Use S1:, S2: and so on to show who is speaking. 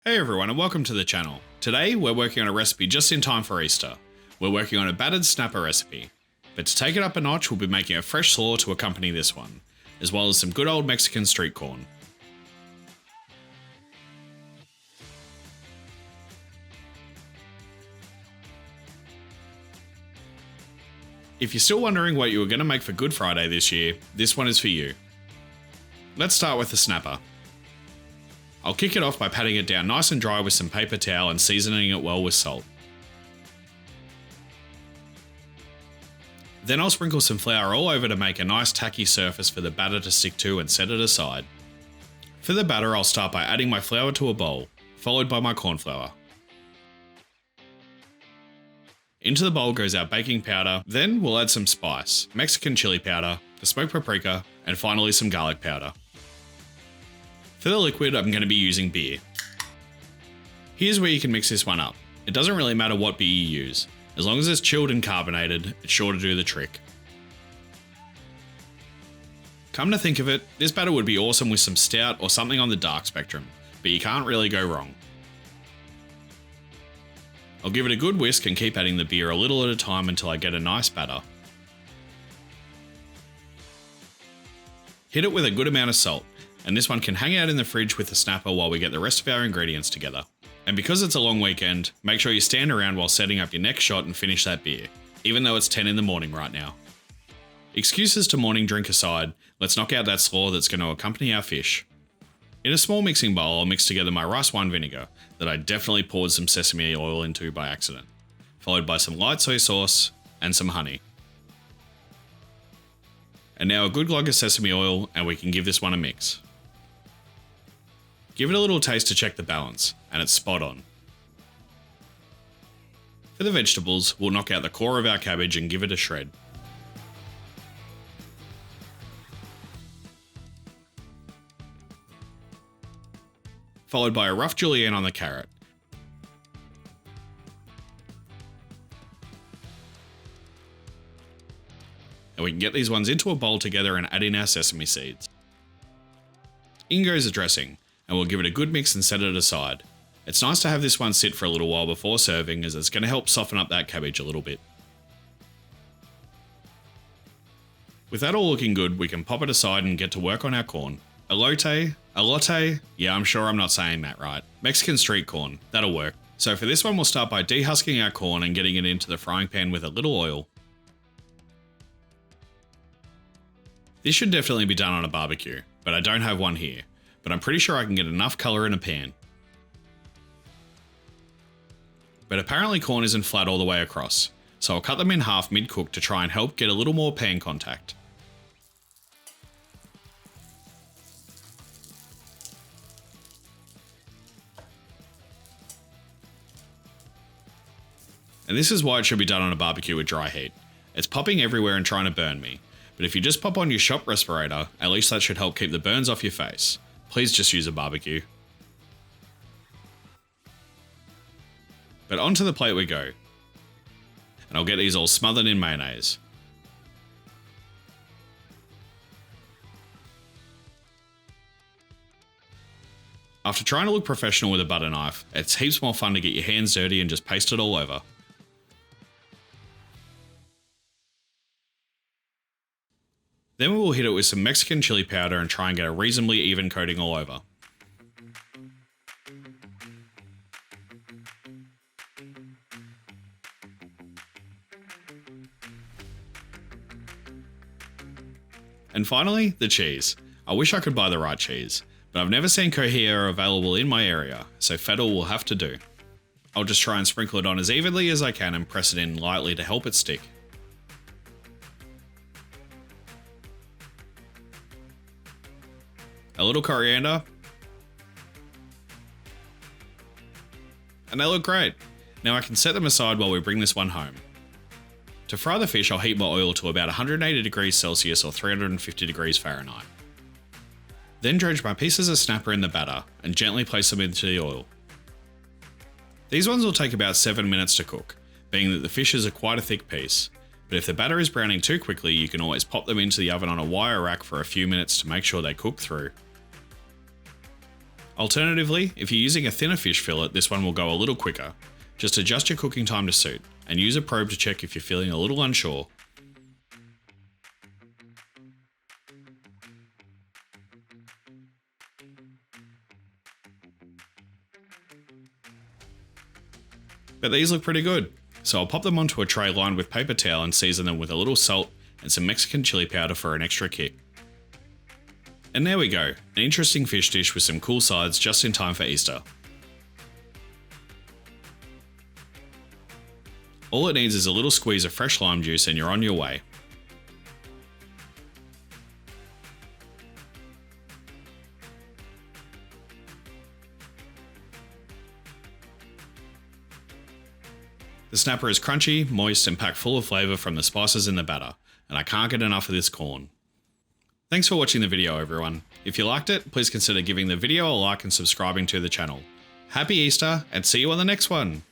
S1: Hey everyone and welcome to the channel. Today we're working on a recipe just in time for Easter. We're working on a battered snapper recipe. But to take it up a notch, we'll be making a fresh slaw to accompany this one, as well as some good old Mexican street corn. If you're still wondering what you were going to make for Good Friday this year, this one is for you. Let's start with the snapper. I'll kick it off by patting it down nice and dry with some paper towel and seasoning it well with salt. Then I'll sprinkle some flour all over to make a nice tacky surface for the batter to stick to and set it aside. For the batter, I'll start by adding my flour to a bowl, followed by my corn flour. Into the bowl goes our baking powder, then we'll add some spice, Mexican chili powder, the smoked paprika, and finally some garlic powder. For the liquid, I'm going to be using beer. Here's where you can mix this one up. It doesn't really matter what beer you use. As long as it's chilled and carbonated, it's sure to do the trick. Come to think of it, this batter would be awesome with some stout or something on the dark spectrum, but you can't really go wrong. I'll give it a good whisk and keep adding the beer a little at a time until I get a nice batter. Hit it with a good amount of salt, and this one can hang out in the fridge with the snapper while we get the rest of our ingredients together. And because it's a long weekend, make sure you stand around while setting up your next shot and finish that beer, even though it's 10 in the morning right now. Excuses to morning drink aside, let's knock out that slaw that's going to accompany our fish. In a small mixing bowl, I'll mix together my rice wine vinegar that I definitely poured some sesame oil into by accident, followed by some light soy sauce and some honey. And now a good glug of sesame oil and we can give this one a mix. Give it a little taste to check the balance, and it's spot on. For the vegetables, we'll knock out the core of our cabbage and give it a shred. Followed by a rough julienne on the carrot. And we can get these ones into a bowl together and add in our sesame seeds. In goes the dressing, and we'll give it a good mix and set it aside. It's nice to have this one sit for a little while before serving, as it's going to help soften up that cabbage a little bit. With that all looking good, we can pop it aside and get to work on our corn. Elote, yeah, I'm sure I'm not saying that right. Mexican street corn, that'll work. So for this one, we'll start by dehusking our corn and getting it into the frying pan with a little oil. This should definitely be done on a barbecue, but I don't have one here. But I'm pretty sure I can get enough colour in a pan. But apparently corn isn't flat all the way across, so I'll cut them in half mid-cook to try and help get a little more pan contact. And this is why it should be done on a barbecue with dry heat. It's popping everywhere and trying to burn me, but if you just pop on your shop respirator, at least that should help keep the burns off your face. Please just use a barbecue. But onto the plate we go. And I'll get these all smothered in mayonnaise. After trying to look professional with a butter knife, it's heaps more fun to get your hands dirty and just paste it all over. Then we will hit it with some Mexican chili powder and try and get a reasonably even coating all over. And finally, the cheese. I wish I could buy the right cheese, but I've never seen Cohier available in my area, so Feta will have to do. I'll just try and sprinkle it on as evenly as I can and press it in lightly to help it stick. A little coriander, and they look great. Now I can set them aside while we bring this one home. To fry the fish, I'll heat my oil to about 180 degrees Celsius or 350 degrees Fahrenheit. Then dredge my pieces of snapper in the batter and gently place them into the oil. These ones will take about 7 minutes to cook, being that the fish is quite a thick piece. But if the batter is browning too quickly, you can always pop them into the oven on a wire rack for a few minutes to make sure they cook through. Alternatively, if you're using a thinner fish fillet, this one will go a little quicker. Just adjust your cooking time to suit, and use a probe to check if you're feeling a little unsure. But these look pretty good, so I'll pop them onto a tray lined with paper towel and season them with a little salt and some Mexican chili powder for an extra kick. And there we go, an interesting fish dish with some cool sides just in time for Easter. All it needs is a little squeeze of fresh lime juice and you're on your way. The snapper is crunchy, moist and packed full of flavour from the spices in the batter, and I can't get enough of this corn. Thanks for watching the video everyone. If you liked it, please consider giving the video a like and subscribing to the channel. Happy Easter and see you on the next one!